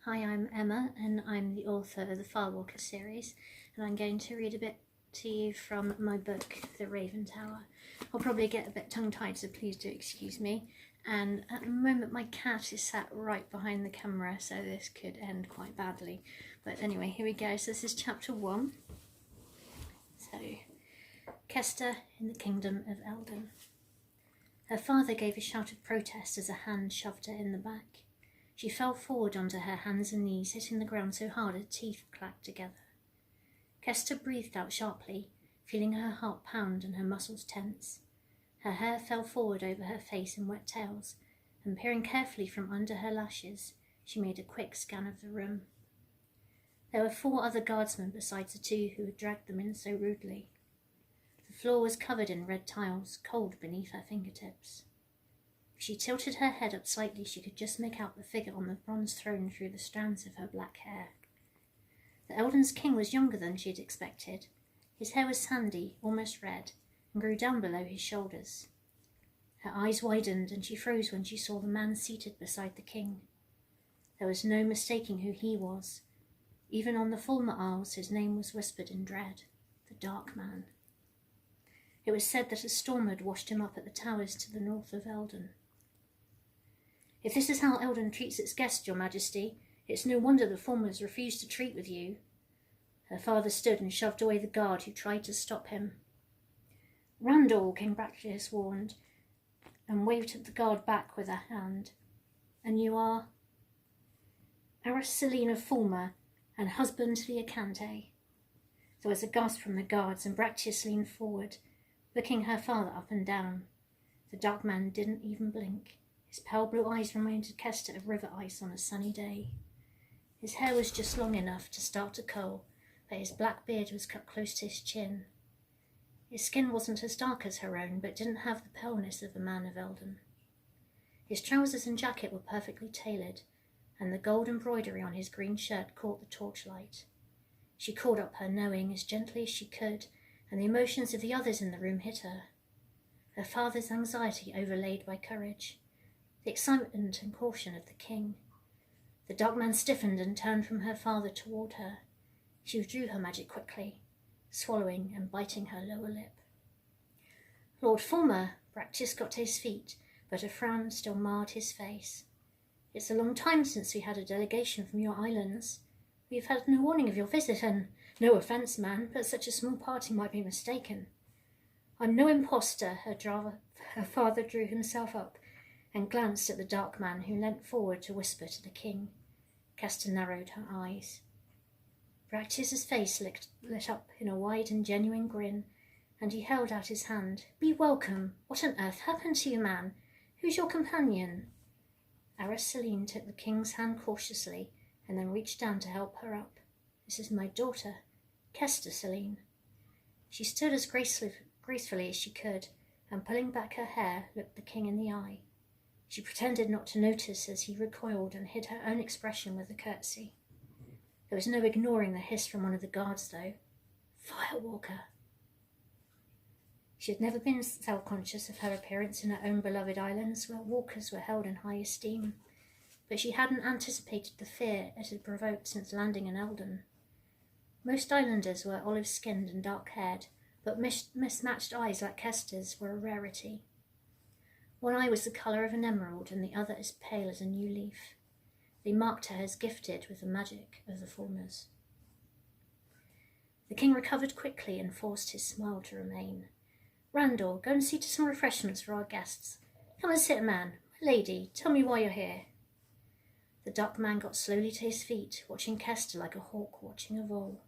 Hi, I'm Emma, and I'm the author of the Firewalker series, and I'm going to read a bit to you from my book, The Raven Tower. I'll probably get a bit tongue-tied, so please do excuse me. And at the moment, my cat is sat right behind the camera, so this could end quite badly. But anyway, here we go. So this is chapter 1. So, Kester in the Kingdom of Eldon. Her father gave a shout of protest as a hand shoved her in the back. She fell forward onto her hands and knees, hitting the ground so hard her teeth clacked together. Kester breathed out sharply, feeling her heart pound and her muscles tense. Her hair fell forward over her face in wet tails, and peering carefully from under her lashes, she made a quick scan of the room. There were 4 other guardsmen besides the 2 who had dragged them in so rudely. The floor was covered in red tiles, cold beneath her fingertips. If she tilted her head up slightly, she could just make out the figure on the bronze throne through the strands of her black hair. The Eldon's king was younger than she had expected. His hair was sandy, almost red, and grew down below his shoulders. Her eyes widened, and she froze when she saw the man seated beside the king. There was no mistaking who he was. Even on the Fulmer Isles, his name was whispered in dread, the Dark Man. It was said that a storm had washed him up at the towers to the north of Eldon. "If this is how Eldon treats its guests, your majesty, it's no wonder the Fulmers refused to treat with you." Her father stood and shoved away the guard who tried to stop him. "Randall," King Bractius warned, and waved the guard back with a hand. "And you are?" "Aris Selene of Fulmer, and husband to the Acante." There was a gasp from the guards, and Bractius leaned forward, looking her father up and down. The dark man didn't even blink. His pale blue eyes reminded Kester of river ice on a sunny day. His hair was just long enough to start to curl, but his black beard was cut close to his chin. His skin wasn't as dark as her own, but didn't have the paleness of a man of Eldon. His trousers and jacket were perfectly tailored, and the gold embroidery on his green shirt caught the torchlight. She caught up her knowing as gently as she could, and the emotions of the others in the room hit her. Her father's anxiety overlaid by courage, the excitement and caution of the king. The dark man stiffened and turned from her father toward her. She withdrew her magic quickly, swallowing and biting her lower lip. "Lord Fulmer," Bractius got to his feet, but a frown still marred his face. "It's a long time since we had a delegation from your islands. We've had no warning of your visit, and no offence, man, but such a small party might be mistaken." "I'm no impostor," her father drew himself up and glanced at the dark man, who leant forward to whisper to the king. Kester narrowed her eyes. Bractius's face lit up in a wide and genuine grin, and he held out his hand. "Be welcome. What on earth happened to you, man? Who's your companion?" Aris Selene took the king's hand cautiously and then reached down to help her up. "This is my daughter, Kester Selene." She stood as gracefully as she could, and pulling back her hair, looked the king in the eye. She pretended not to notice as he recoiled and hid her own expression with a curtsy. There was no ignoring the hiss from one of the guards, though. "Firewalker!" She had never been self-conscious of her appearance in her own beloved islands, where walkers were held in high esteem, but she hadn't anticipated the fear it had provoked since landing in Eldon. Most islanders were olive-skinned and dark-haired, but mismatched eyes like Kester's were a rarity. One eye was the colour of an emerald, and the other as pale as a new leaf. They marked her as gifted with the magic of the Fulmers. The king recovered quickly and forced his smile to remain. "Randall, go and see to some refreshments for our guests. Come and sit, man. My lady, tell me why you're here." The dark man got slowly to his feet, watching Kester like a hawk watching a vole.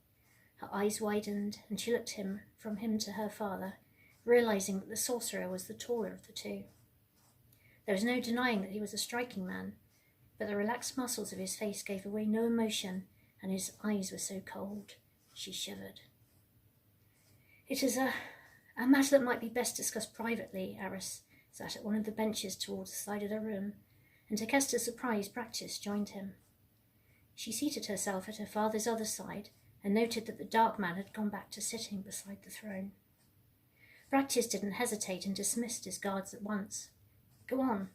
Her eyes widened, and she looked from him to her father, realizing that the sorcerer was the taller of the 2. There was no denying that he was a striking man, but the relaxed muscles of his face gave away no emotion, and his eyes were so cold. She shivered. "It is a matter that might be best discussed privately." Aris sat at one of the benches towards the side of the room, and to Kester's surprise, Bractius joined him. She seated herself at her father's other side and noted that the dark man had gone back to sitting beside the throne. Bractius didn't hesitate and dismissed his guards at once. "Go on."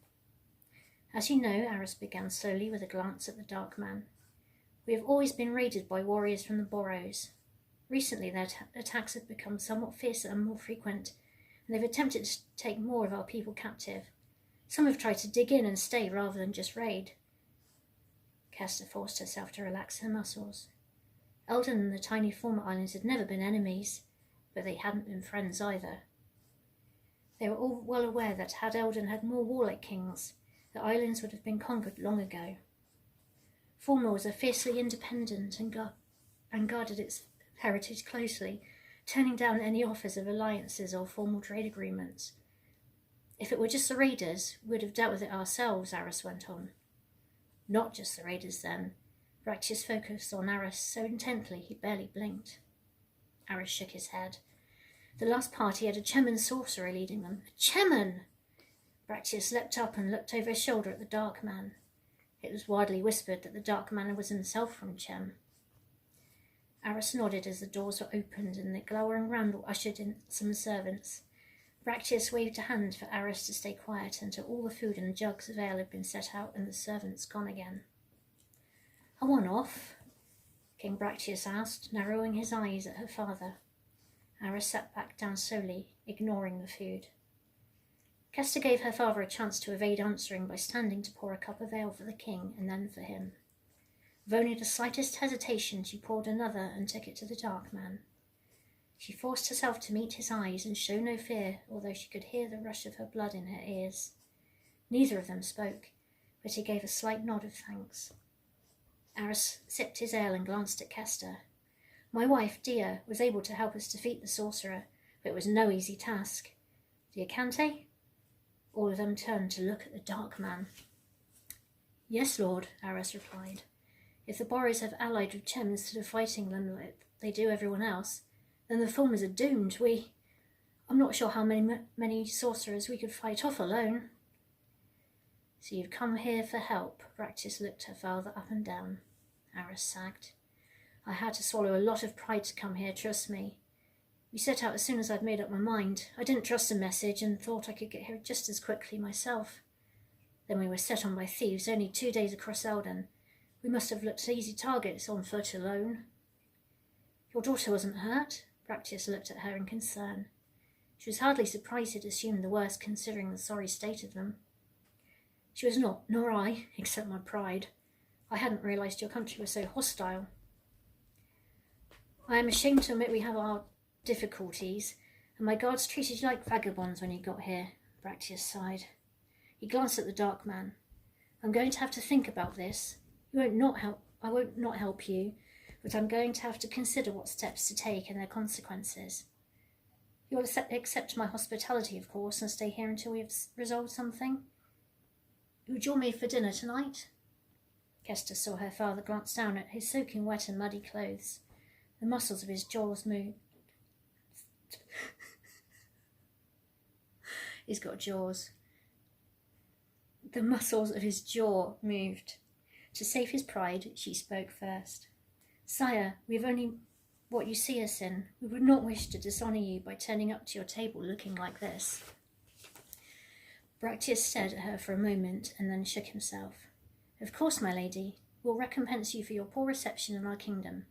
"As you know," Aris began slowly with a glance at the dark man, We have always been raided by warriors from the Boros. Recently their attacks have become somewhat fiercer and more frequent, and they've attempted to take more of our people captive. Some have tried to dig in and stay rather than just raid. Kester forced herself to relax her muscles. Eldon and the tiny former islands had never been enemies, but they hadn't been friends either. They were all well aware that had Eldon had more warlike kings, the islands would have been conquered long ago. Former was a fiercely independent and guarded its heritage closely, turning down any offers of alliances or formal trade agreements. If it were just the raiders, we would have dealt with it ourselves, Aris went on. Not just the raiders, then. Bractius focused on Aris so intently he barely blinked. Aris shook his head. The last party had a Cheman sorcerer leading them. A Cheman! Bractius leapt up and looked over his shoulder at the Dark Man. It was widely whispered that the Dark Man was himself from Chem. Aris nodded as the doors were opened and the glowering Randall ushered in some servants. Bractius waved a hand for Aris to stay quiet until all the food and jugs of ale had been set out and the servants gone again. "A one-off?" King Bractius asked, narrowing his eyes at her father. Aris sat back down slowly, ignoring the food. Kester gave her father a chance to evade answering by standing to pour a cup of ale for the king and then for him. With only the slightest hesitation, she poured another and took it to the Dark Man. She forced herself to meet his eyes and show no fear, although she could hear the rush of her blood in her ears. Neither of them spoke, but he gave a slight nod of thanks. Aris sipped his ale and glanced at Kester. "My wife, Dia, was able to help us defeat the sorcerer, but it was no easy task. Diacante?" All of them turned to look at the Dark Man. "Yes, Lord," Aris replied. "If the Boros have allied with Chem instead of fighting them like they do everyone else, then the Fulmers are doomed. I'm not sure how many sorcerers we could fight off alone." "So you've come here for help?" Bractius looked her father up and down. Aris sagged. "I had to swallow a lot of pride to come here, trust me. We set out as soon as I'd made up my mind. I didn't trust a message and thought I could get here just as quickly myself. Then we were set on by thieves only 2 days across Eldon. We must have looked easy targets on foot alone." "Your daughter wasn't hurt?" Bractius looked at her in concern. She was hardly surprised he'd assumed the worst, considering the sorry state of them. "She was not, nor I, except my pride. I hadn't realised your country was so hostile." "I am ashamed to admit we have our difficulties, and my guards treated you like vagabonds when you got here," Bractius sighed. He glanced at the Dark Man. "I'm going to have to think about this. I won't not help you, but I'm going to have to consider what steps to take and their consequences. You'll accept my hospitality, of course, and stay here until we have resolved something. You would join me for dinner tonight?" Kester saw her father glance down at his soaking wet and muddy clothes. The muscles of his jaws moved. He's got jaws. The muscles of his jaw moved. To save his pride, she spoke first. "Sire, we have only what you see us in. We would not wish to dishonour you by turning up to your table looking like this." Bractius stared at her for a moment and then shook himself. "Of course, my lady. We'll recompense you for your poor reception in our kingdom."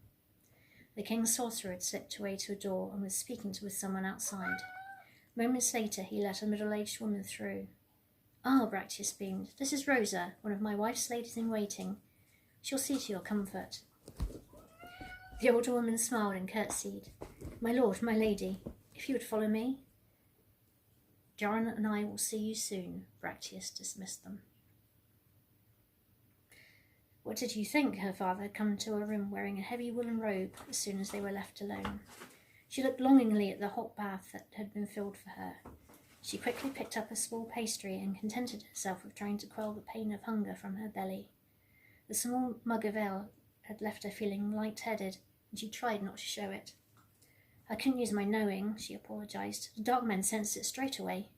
The king's sorcerer had slipped away to a door and was speaking with someone outside. Moments later, he let a middle-aged woman through. "Ah," Bractius beamed, "this is Rosa, one of my wife's ladies-in-waiting. She'll see to your comfort." The older woman smiled and curtsied. "My lord, my lady, if you would follow me." "Jaron and I will see you soon," Bractius dismissed them. What did you think? Her father had come to her room wearing a heavy woolen robe as soon as they were left alone. She looked longingly at the hot bath that had been filled for her. She quickly picked up a small pastry and contented herself with trying to quell the pain of hunger from her belly. The small mug of ale had left her feeling light-headed, and she tried not to show it. "I couldn't use my knowing," she apologised. "The Dark Men sensed it straight away."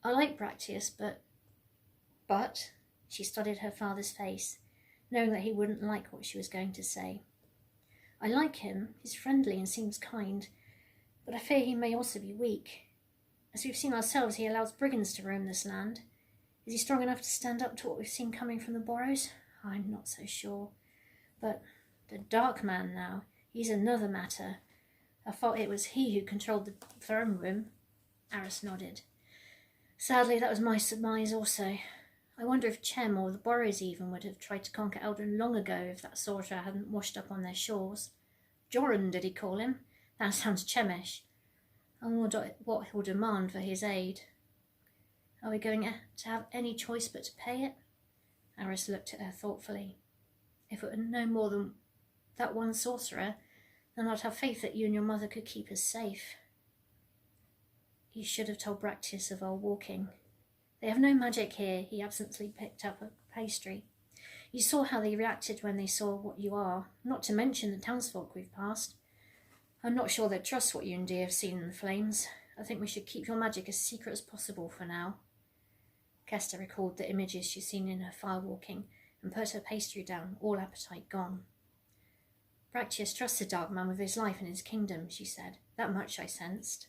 "I like Bractius, but... She studied her father's face, knowing that he wouldn't like what she was going to say. "I like him. He's friendly and seems kind, but I fear he may also be weak. As we've seen ourselves, he allows brigands to roam this land. Is he strong enough to stand up to what we've seen coming from the Boros? I'm not so sure. But the Dark Man now, he's another matter. I thought it was he who controlled the throne room. Aris nodded. Sadly, that was my surmise also. I wonder if Chem or the Borrows even would have tried to conquer Eldon long ago if that sorcerer hadn't washed up on their shores. Joran, did he call him? That sounds Chemish. I wonder what he'll demand for his aid. Are we going to have any choice but to pay it? Aris looked at her thoughtfully. If it were no more than that one sorcerer, then I'd have faith that you and your mother could keep us safe. You should have told Bractius of our walking. They have no magic here. He absently picked up a pastry. You saw how they reacted when they saw what you are, not to mention the townsfolk we've passed. I'm not sure they'd trust what you and Dee have seen in the flames. I think we should keep your magic as secret as possible for now. Kester recalled the images she'd seen in her firewalking and put her pastry down, all appetite gone. Bractius trusts the Dark Man with his life and his kingdom, she said. That much I sensed.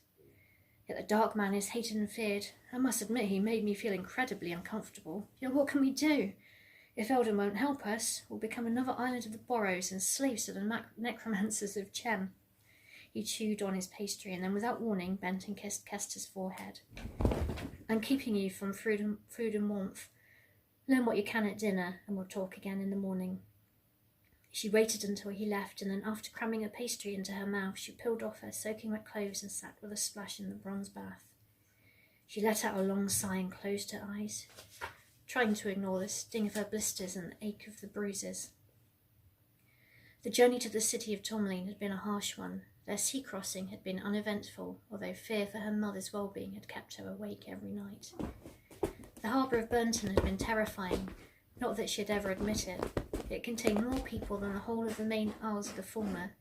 Yet the Dark Man is hated and feared. I must admit he made me feel incredibly uncomfortable. Yet what can we do? If Eldon won't help us, we'll become another island of the Borrows and slaves to the necromancers of Chem. He chewed on his pastry and then, without warning, bent and kissed Kester's forehead. I'm keeping you from food and warmth. Learn what you can at dinner, and we'll talk again in the morning. She waited until he left, and then, after cramming a pastry into her mouth, she peeled off her soaking wet clothes and sat with a splash in the bronze bath. She let out a long sigh and closed her eyes, trying to ignore the sting of her blisters and the ache of the bruises. The journey to the city of Tomlin had been a harsh one. Their sea crossing had been uneventful, although fear for her mother's well-being had kept her awake every night. The harbour of Burnton had been terrifying, not that she had ever admitted it. It contained more people than the whole of the main Isles of Former,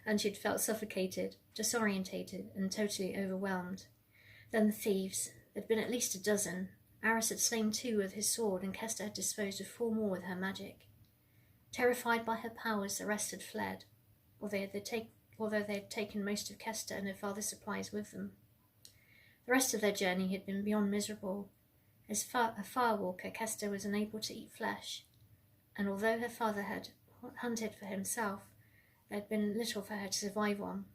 and she had felt suffocated, disorientated, and totally overwhelmed. Then the thieves. There'd been at least a dozen. Aris had slain 2 with his sword, and Kester had disposed of 4 more with her magic. Terrified by her powers, the rest had fled, although they had taken most of Kester and her father's supplies with them. The rest of their journey had been beyond miserable. As a firewalker, Kester was unable to eat flesh, and although her father had hunted for himself, there had been little for her to survive on.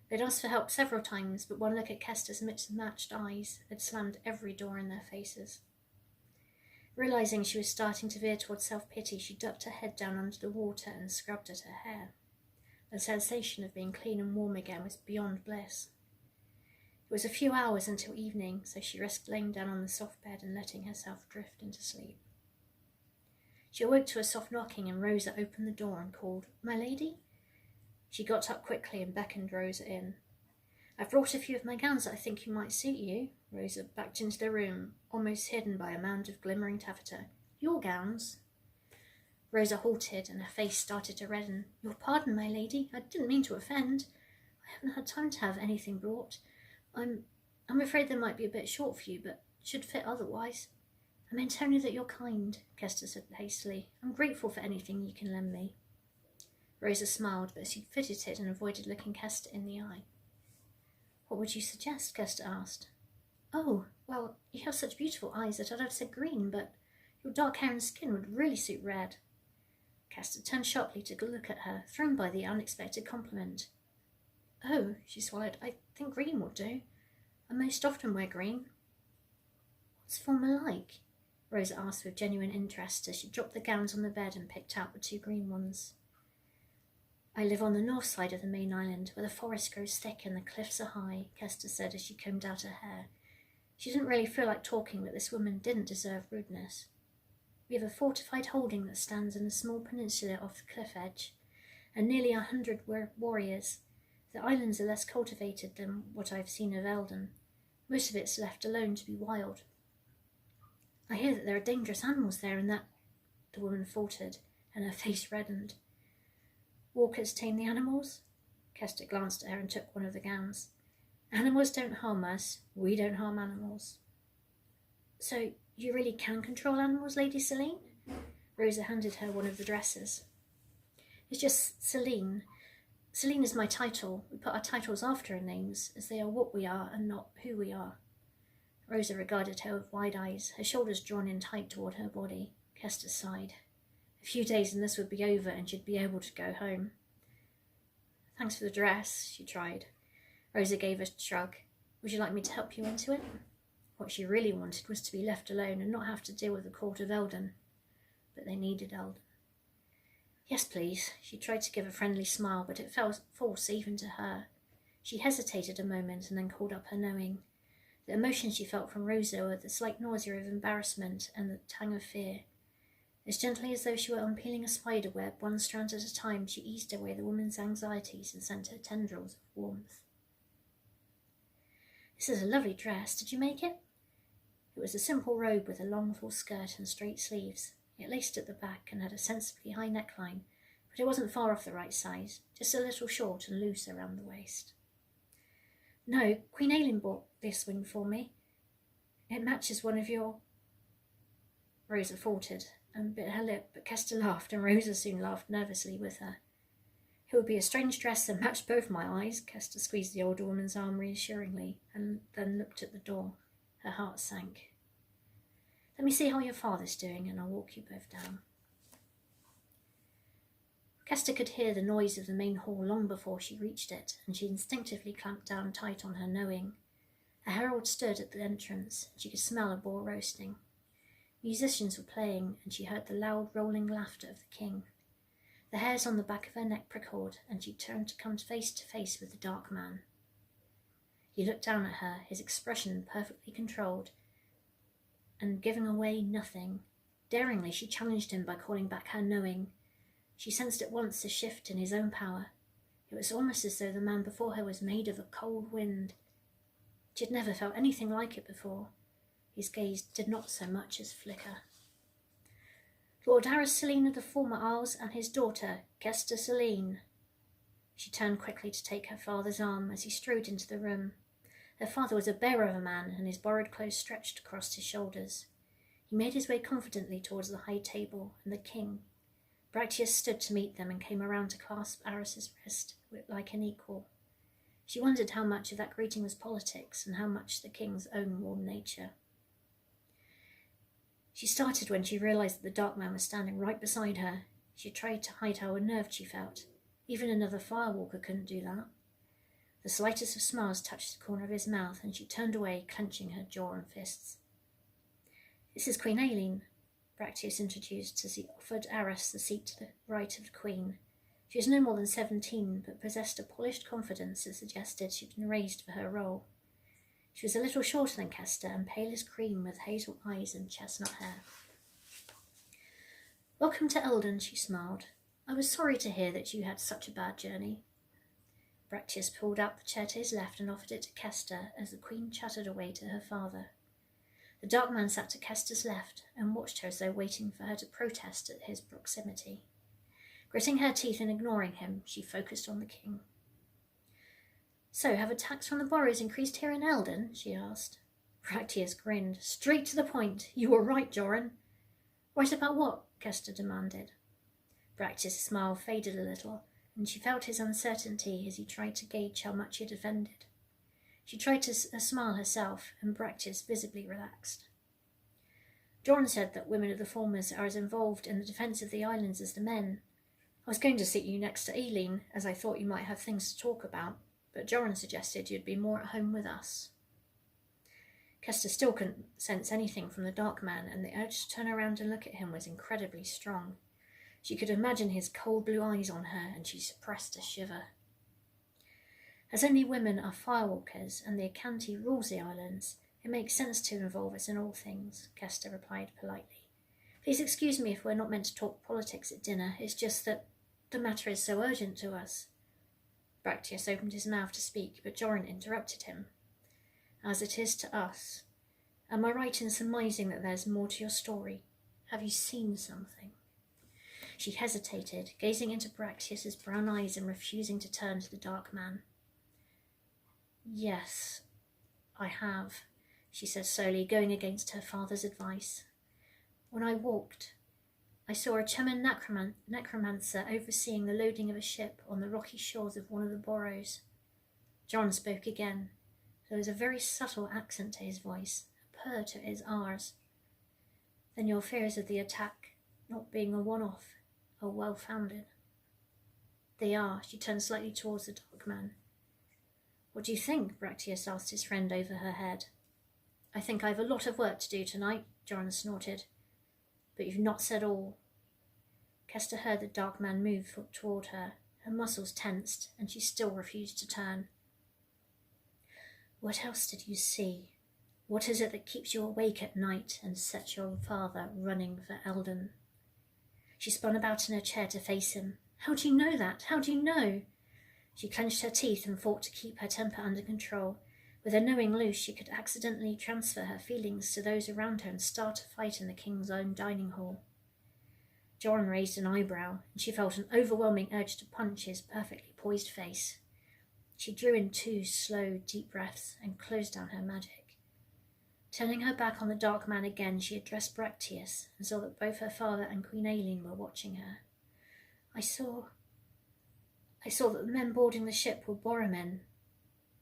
They'd asked for help several times, but one look at Kester's mismatched eyes had slammed every door in their faces. Realizing she was starting to veer towards self-pity, she ducked her head down under the water and scrubbed at her hair. The sensation of being clean and warm again was beyond bliss. It was a few hours until evening, so she risked laying down on the soft bed and letting herself drift into sleep. She awoke to a soft knocking, and Rosa opened the door and called, "My lady?" She got up quickly and beckoned Rosa in. "I've brought a few of my gowns that I think you might suit you." Rosa backed into the room, almost hidden by a mound of glimmering taffeta. "Your gowns?" Rosa halted, and her face started to redden. "Your pardon, my lady. I didn't mean to offend. I haven't had time to have anything brought. I'm afraid they might be a bit short for you, but should fit otherwise." "I meant only that you're kind," Kester said hastily. "I'm grateful for anything you can lend me." Rosa smiled, but she fidgeted and avoided looking Kester in the eye. "What would you suggest?" Kester asked. "Oh, well, you have such beautiful eyes that I'd have said green, but your dark hair and skin would really suit red." Kester turned sharply to look at her, thrown by the unexpected compliment. "Oh," she swallowed, "I think green will do. I most often wear green." "What's Former like?" Rosa asked with genuine interest as she dropped the gowns on the bed and picked out the 2 green ones. "I live on the north side of the main island, where the forest grows thick and the cliffs are high," Kester said as she combed out her hair. She didn't really feel like talking, but this woman didn't deserve rudeness. "We have a fortified holding that stands in a small peninsula off the cliff edge, and nearly 100 warriors. The islands are less cultivated than what I've seen of Eldon. Most of it's left alone to be wild. I hear that there are dangerous animals there and that—" The woman faltered, and her face reddened. "Walkers tame the animals?" Kester glanced at her and took one of the gowns. "Animals don't harm us. We don't harm animals." "So you really can control animals, Lady Selene?" Rosa handed her one of the dresses. "It's just Selene. Selene is my title. We put our titles after our names, as they are what we are and not who we are." Rosa regarded her with wide eyes, her shoulders drawn in tight toward her body. Kester sighed. A few days and this would be over and she'd be able to go home. Thanks for the dress, she tried. Rosa gave a shrug. Would you like me to help you into it? What she really wanted was to be left alone and not have to deal with the court of Eldon. But they needed Eldon. Yes, please. She tried to give a friendly smile, but it felt false even to her. She hesitated a moment and then called up her knowing. The emotions she felt from Rosa were the slight nausea of embarrassment and the tang of fear. As gently as though she were unpeeling a spider web, one strand at a time, she eased away the woman's anxieties and sent her tendrils of warmth. This is a lovely dress. Did you make it? It was a simple robe with a long full skirt and straight sleeves. It laced at the back and had a sensibly high neckline, but it wasn't far off the right size, just a little short and loose around the waist. No, Queen Aileen bought this one for me. It matches one of your... Rosa faltered and bit her lip, but Kester laughed, and Rosa soon laughed nervously with her. It would be a strange dress that matched both my eyes. Kester squeezed the older woman's arm reassuringly, and then looked at the door. Her heart sank. Let me see how your father's doing, and I'll walk you both down. Kester could hear the noise of the main hall long before she reached it, and she instinctively clamped down tight on her knowing. A herald stood at the entrance, and she could smell a boar roasting. Musicians were playing, and she heard the loud rolling laughter of the king. The hairs on the back of her neck prickled, and she turned to come face to face with the dark man. He looked down at her, his expression perfectly controlled, and giving away nothing. Daringly, she challenged him by calling back her knowing. She sensed at once a shift in his own power. It was almost as though the man before her was made of a cold wind. She had never felt anything like it before. His gaze did not so much as flicker. Lord Harris Selene of the former Isles and his daughter, Kester Selene. She turned quickly to take her father's arm as he strode into the room. Her father was a bear of a man, and his borrowed clothes stretched across his shoulders. He made his way confidently towards the high table, and the king. Bractius stood to meet them and came around to clasp Aris's wrist like an equal. She wondered how much of that greeting was politics and how much the king's own warm nature. She started when she realised that the dark man was standing right beside her. She tried to hide how unnerved she felt. Even another firewalker couldn't do that. The slightest of smiles touched the corner of his mouth, and she turned away, clenching her jaw and fists. This is Queen Aileen, Bractius introduced as he offered Aris the seat to the right of the queen. She was no more than 17, but possessed a polished confidence that suggested she'd been raised for her role. She was a little shorter than Kester and pale as cream, with hazel eyes and chestnut hair. Welcome to Eldon, she smiled. I was sorry to hear that you had such a bad journey. Bractius pulled out the chair to his left and offered it to Kester as the queen chattered away to her father. The dark man sat to Kester's left and watched her as though waiting for her to protest at his proximity. Gritting her teeth and ignoring him, she focused on the king. So, have attacks from the borrowers increased here in Eldon? She asked. Bractius grinned. Straight to the point. You were right, Joran. Right about what? Kester demanded. Bractius' smile faded a little, and she felt his uncertainty as he tried to gauge how much he had offended. She tried to smile herself, and Bractius visibly relaxed. Joran said that women of the Formers are as involved in the defence of the islands as the men. I was going to sit you next to Aileen, as I thought you might have things to talk about, but Joran suggested you'd be more at home with us. Kester still couldn't sense anything from the dark man, and the urge to turn around and look at him was incredibly strong. She could imagine his cold blue eyes on her, and she suppressed a shiver. As only women are firewalkers, and the Acanti rules the islands, it makes sense to involve us in all things, Kester replied politely. Please excuse me if we're not meant to talk politics at dinner. It's just that the matter is so urgent to us. Bractius opened his mouth to speak, but Joran interrupted him. As it is to us. Am I right in surmising that there's more to your story? Have you seen something? She hesitated, gazing into Bractius's brown eyes and refusing to turn to the dark man. Yes, I have, she said slowly, going against her father's advice. When I walked, I saw a Chemin necromancer overseeing the loading of a ship on the rocky shores of one of the Boros. John spoke again. There was a very subtle accent to his voice, a purr to his R's. Then your fears of the attack not being a one-off or well-founded. They are. She turned slightly towards the dark man. What do you think? Bractius asked his friend over her head. I think I have a lot of work to do tonight, Joran snorted. But you've not said all. Kester heard the dark man move toward her. Her muscles tensed, and she still refused to turn. What else did you see? What is it that keeps you awake at night and sets your father running for Eldon? She spun about in her chair to face him. How do you know that? How do you know? She clenched her teeth and fought to keep her temper under control. With her knowing loose, she could accidentally transfer her feelings to those around her and start a fight in the king's own dining hall. Joran raised an eyebrow, and she felt an overwhelming urge to punch his perfectly poised face. She drew in 2 slow, deep breaths and closed down her magic. Turning her back on the dark man again, she addressed Bractius and saw that both her father and Queen Aileen were watching her. I saw that the men boarding the ship were Borromen,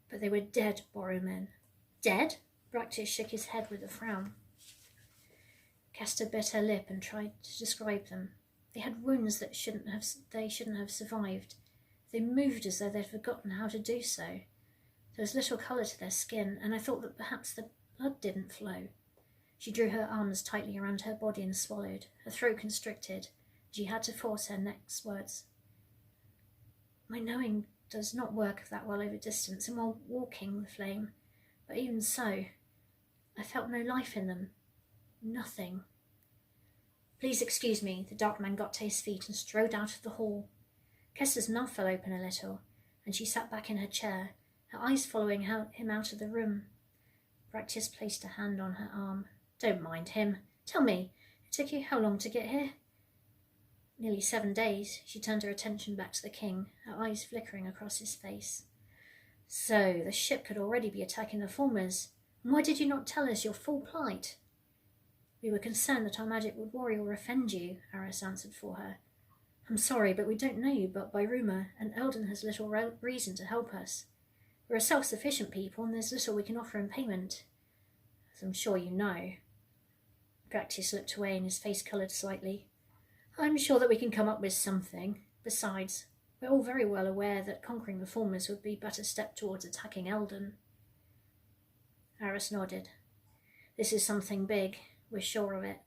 but they were dead Borromen. Dead? Bractius shook his head with a frown. Kester bit her lip and tried to describe them. They had wounds that they shouldn't have survived. They moved as though they'd forgotten how to do so. There was little colour to their skin, and I thought that perhaps the blood didn't flow. She drew her arms tightly around her body and swallowed. Her throat constricted. She had to force her next words. My knowing does not work that well over distance and while walking the flame, but even so, I felt no life in them. Nothing. Please excuse me. The dark man got to his feet and strode out of the hall. Kester's mouth fell open a little, and she sat back in her chair, her eyes following him out of the room. Bractius placed a hand on her arm. Don't mind him. Tell me, it took you how long to get here? Nearly 7 days. She turned her attention back to the king, her eyes flickering across his face. So, the ship could already be attacking the formers. Why did you not tell us your full plight? We were concerned that our magic would worry or offend you, Aris answered for her. I'm sorry, but we don't know you but by rumour, and Eldon has little reason to help us. We're a self-sufficient people, and there's little we can offer in payment. As I'm sure you know. Bractius looked away, and his face coloured slightly. I'm sure that we can come up with something. Besides, we're all very well aware that conquering the formers would be but a step towards attacking Eldon. Aris nodded. This is something big. We're sure of it.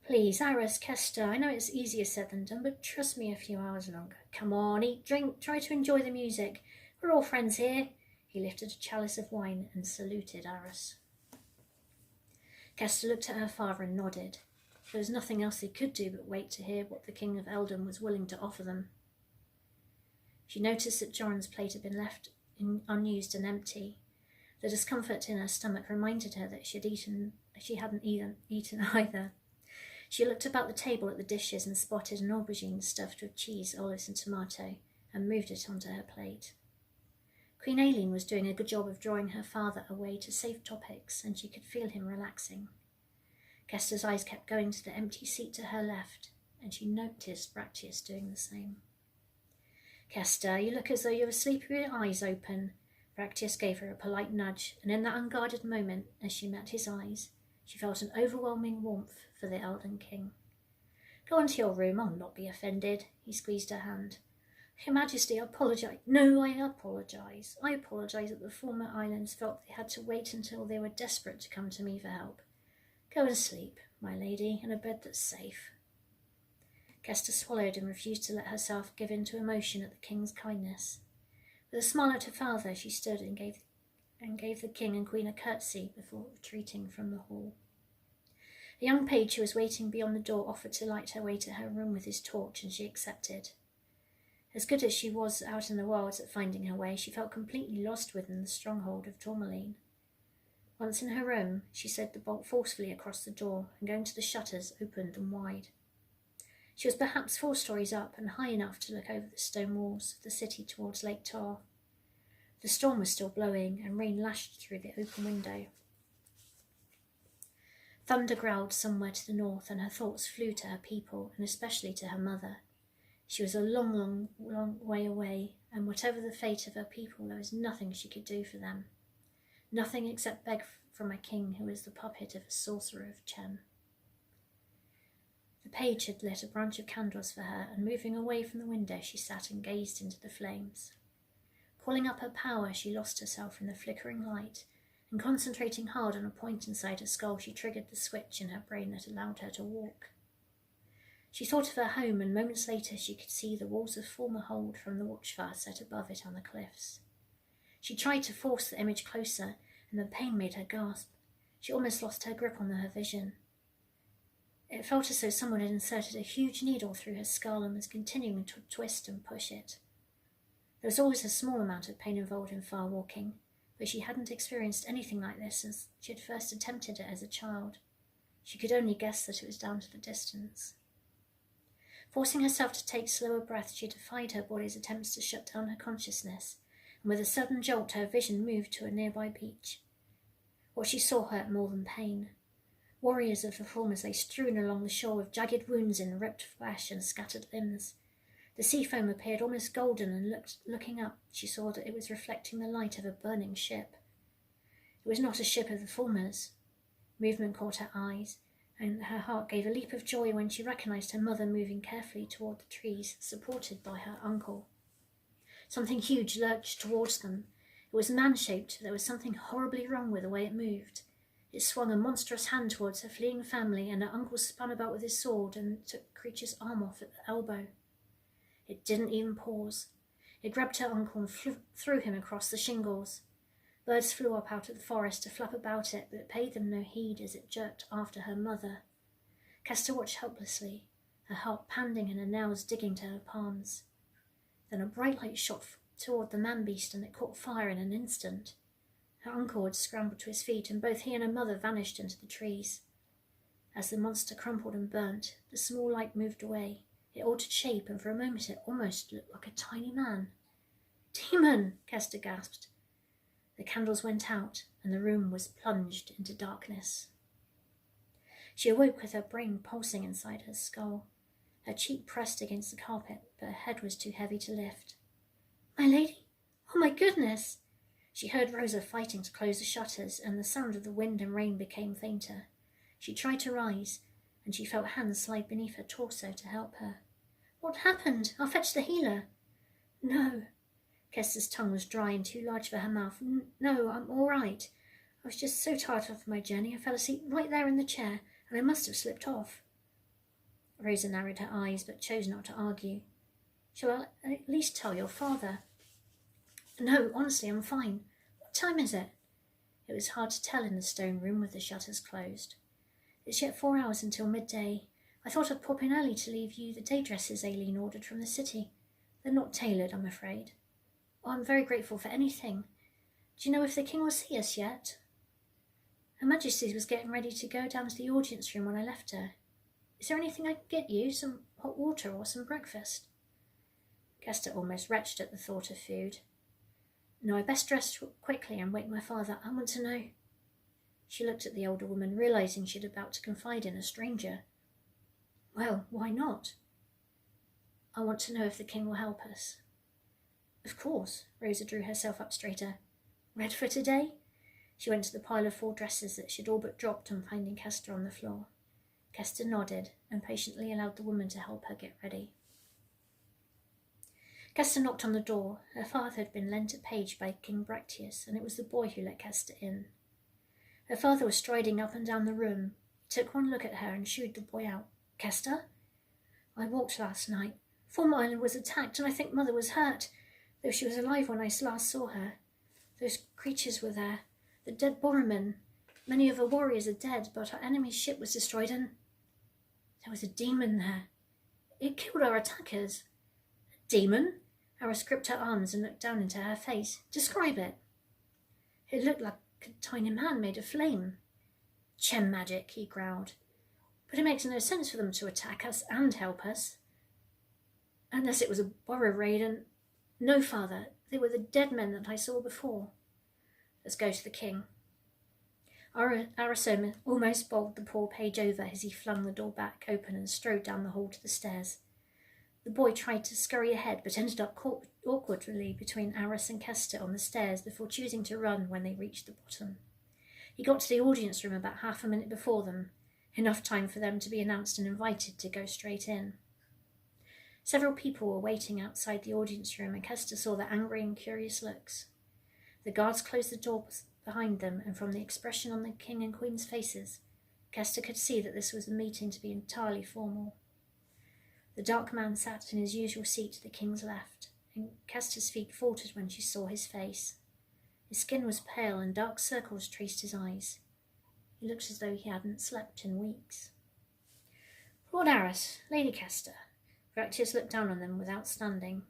Please, Aris, Kester, I know it's easier said than done, but trust me a few hours longer. Come on, eat, drink, try to enjoy the music. We're all friends here. He lifted a chalice of wine and saluted Aris. Kester looked at her father and nodded. There was nothing else they could do but wait to hear what the King of Eldon was willing to offer them. She noticed that Joran's plate had been left unused and empty. The discomfort in her stomach reminded her that she hadn't eaten either. She looked about the table at the dishes and spotted an aubergine stuffed with cheese, olives and tomato, and moved it onto her plate. Queen Aileen was doing a good job of drawing her father away to safe topics, and she could feel him relaxing. Kester's eyes kept going to the empty seat to her left, and she noticed Bractius doing the same. Kester, you look as though you were asleep with your eyes open. Bractius gave her a polite nudge, and in that unguarded moment, as she met his eyes, she felt an overwhelming warmth for the Elden King. Go on to your room, I'll not be offended. He squeezed her hand. Your Majesty, I apologise. No, I apologise. I apologise that the former islands felt they had to wait until they were desperate to come to me for help. Go and sleep, my lady, in a bed that's safe. Kester swallowed and refused to let herself give in to emotion at the king's kindness. With a smile at her father, she stood and gave the king and queen a curtsy before retreating from the hall. A young page who was waiting beyond the door offered to light her way to her room with his torch, and she accepted. As good as she was out in the wilds at finding her way, she felt completely lost within the stronghold of Tourmaline. Once in her room, she slid the bolt forcefully across the door, and going to the shutters, opened them wide. She was perhaps 4 stories up and high enough to look over the stone walls of the city towards Lake Tar. The storm was still blowing, and rain lashed through the open window. Thunder growled somewhere to the north, and her thoughts flew to her people, and especially to her mother. She was a long, long, long way away, and whatever the fate of her people, there was nothing she could do for them. Nothing except beg from a king who was the puppet of a sorcerer of Chen. The page had lit a branch of candles for her, and moving away from the window, she sat and gazed into the flames. Calling up her power, she lost herself in the flickering light, and concentrating hard on a point inside her skull, she triggered the switch in her brain that allowed her to walk. She thought of her home, and moments later she could see the walls of former hold from the watchfire set above it on the cliffs. She tried to force the image closer, and the pain made her gasp. She almost lost her grip on her vision. It felt as though someone had inserted a huge needle through her skull and was continuing to twist and push it. There was always a small amount of pain involved in far walking, but she hadn't experienced anything like this since she had first attempted it as a child. She could only guess that it was down to the distance. Forcing herself to take slower breaths, she defied her body's attempts to shut down her consciousness, and with a sudden jolt her vision moved to a nearby beach. What she saw hurt more than pain. Warriors of the formers lay strewn along the shore with jagged wounds in ripped flesh and scattered limbs. The sea foam appeared almost golden, and looking up, she saw that it was reflecting the light of a burning ship. It was not a ship of the formers. Movement caught her eyes, and her heart gave a leap of joy when she recognized her mother moving carefully toward the trees, supported by her uncle. Something huge lurched towards them. It was man-shaped. There was something horribly wrong with the way it moved. It swung a monstrous hand towards her fleeing family, and her uncle spun about with his sword and took the creature's arm off at the elbow. It didn't even pause. It grabbed her uncle and threw him across the shingles. Birds flew up out of the forest to flap about it, but it paid them no heed as it jerked after her mother. Kester watched helplessly, her heart pounding and her nails digging to her palms. Then a bright light shot toward the man-beast, and it caught fire in an instant. Her uncle had scrambled to his feet, and both he and her mother vanished into the trees. As the monster crumpled and burnt, the small light moved away. It altered shape, and for a moment it almost looked like a tiny man. "Demon!" Kester gasped. The candles went out, and the room was plunged into darkness. She awoke with her brain pulsing inside her skull. Her cheek pressed against the carpet, but her head was too heavy to lift. "My lady? Oh, my goodness!" She heard Rosa fighting to close the shutters, and the sound of the wind and rain became fainter. She tried to rise, and she felt hands slide beneath her torso to help her. "What happened? I'll fetch the healer." "No." Kester's tongue was dry and too large for her mouth. "No, I'm all right. I was just so tired after my journey, I fell asleep right there in the chair, and I must have slipped off." Rosa narrowed her eyes, but chose not to argue. "Shall I at least tell your father?" "No, honestly, I'm fine. What time is it?" It was hard to tell in the stone room with the shutters closed. "It's yet 4 hours until midday. I thought I'd pop in early to leave you the day dresses Aileen ordered from the city. They're not tailored, I'm afraid." "Oh, I'm very grateful for anything. Do you know if the king will see us yet?" "Her Majesty was getting ready to go down to the audience room when I left her. Is there anything I can get you? Some hot water or some breakfast?" Kester almost retched at the thought of food. "No, I best dress quickly and wake my father. I want to know." She looked at the older woman, realizing she'd about to confide in a stranger. "Well, why not?" "I want to know if the king will help us." "Of course." Rosa drew herself up straighter. "Read for today?" She went to the pile of 4 dresses that she'd all but dropped on finding Kester on the floor. Kester nodded and patiently allowed the woman to help her get ready. Kester knocked on the door. Her father had been lent a page by King Bractius, and it was the boy who let Kester in. Her father was striding up and down the room. He took one look at her and shooed the boy out. "Kester?" "I walked last night. Former Island was attacked, and I think Mother was hurt, though she was alive when I last saw her. Those creatures were there, the dead Borromen. Many of her warriors are dead, but our enemy's ship was destroyed, and there was a demon there. It killed our attackers." "A demon?" Aris gripped her arms and looked down into her face. "Describe it." "It looked like a tiny man made of flame." "Chem magic," he growled. "But it makes no sense for them to attack us and help us. Unless it was a borrow raid and—" "No, father. They were the dead men that I saw before." "Let's go to the king." Arisoma almost bowled the poor page over as he flung the door back open and strode down the hall to the stairs. The boy tried to scurry ahead, but ended up caught awkwardly between Aris and Kester on the stairs before choosing to run when they reached the bottom. He got to the audience room about half a minute before them. enough time for them to be announced and invited to go straight in. Several people were waiting outside the audience room, and Kester saw their angry and curious looks. The guards closed the doors behind them, and from the expression on the king and queen's faces, Kester could see that this was a meeting to be entirely formal. The dark man sat in his usual seat to the king's left, and Kester's feet faltered when she saw his face. His skin was pale, and dark circles traced his eyes. He looked as though he hadn't slept in weeks. Lord Arras, Lady Kester, Bractius looked down on them without standing.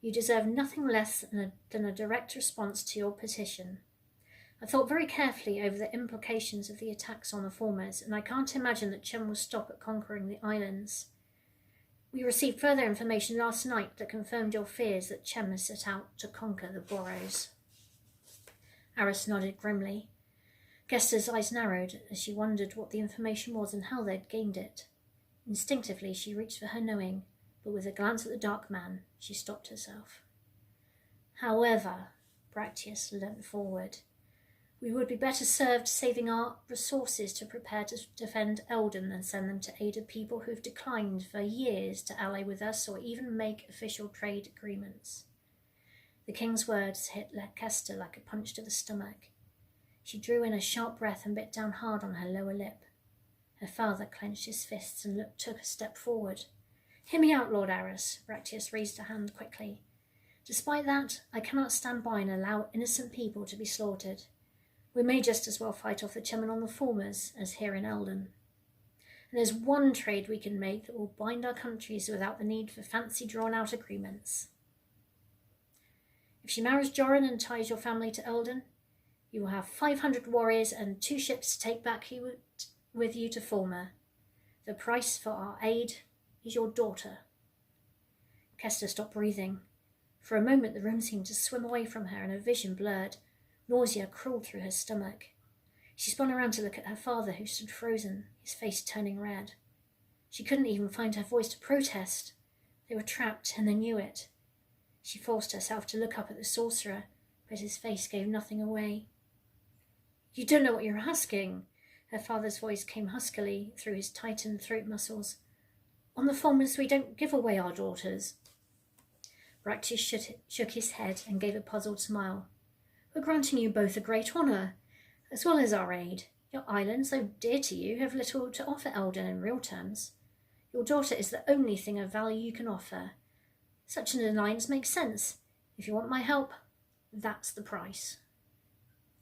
You deserve nothing less than a direct response to your petition. I thought very carefully over the implications of the attacks on the Formers, and I can't imagine that Chem will stop at conquering the islands. We received further information last night that confirmed your fears that Chem has set out to conquer the Boros. Arras nodded grimly. Kester's eyes narrowed as she wondered what the information was and how they'd gained it. Instinctively she reached for her knowing, but with a glance at the dark man, she stopped herself. However, Bractius leant forward, we would be better served saving our resources to prepare to defend Eldon than send them to aid a people who've declined for years to ally with us or even make official trade agreements. The king's words hit Kester like a punch to the stomach. She drew in a sharp breath and bit down hard on her lower lip. Her father clenched his fists and took a step forward. Hear me out, Lord Arras. Bractius raised a hand quickly. Despite that, I cannot stand by and allow innocent people to be slaughtered. We may just as well fight off the Chemin on the Formers as here in Eldon. And there's one trade we can make that will bind our countries without the need for fancy drawn-out agreements. If she marries Joran and ties your family to Eldon, you will have 500 warriors and 2 ships to take back with you to Former. The price for our aid is your daughter. Kester stopped breathing. For a moment the room seemed to swim away from her and her vision blurred. Nausea crawled through her stomach. She spun around to look at her father, who stood frozen, his face turning red. She couldn't even find her voice to protest. They were trapped, and they knew it. She forced herself to look up at the sorcerer, but his face gave nothing away. You don't know what you're asking. Her father's voice came huskily through his tightened throat muscles. On the Formers we don't give away our daughters. Bractius shook his head and gave a puzzled smile. We're granting you both a great honour, as well as our aid. Your islands, though dear to you, have little to offer Eldon in real terms. Your daughter is the only thing of value you can offer. Such an alliance makes sense. If you want my help, that's the price.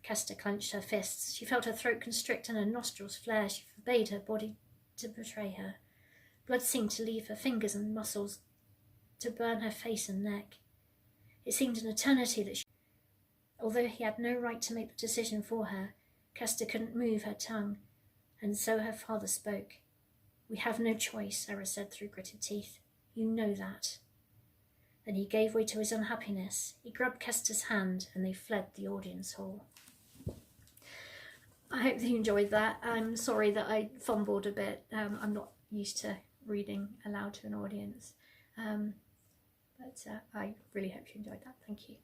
Kester clenched her fists. She felt her throat constrict and her nostrils flare. She forbade her body to betray her. Blood seemed to leave her fingers and muscles, to burn her face and neck. It seemed an eternity that although he had no right to make the decision for her, Kester couldn't move her tongue, and so her father spoke. We have no choice, Arras said through gritted teeth. You know that. Then he gave way to his unhappiness. He grabbed Kester's hand, and they fled the audience hall. I hope that you enjoyed that. I'm sorry that I fumbled a bit. I'm not used to reading aloud to an audience. But I really hope you enjoyed that. Thank you.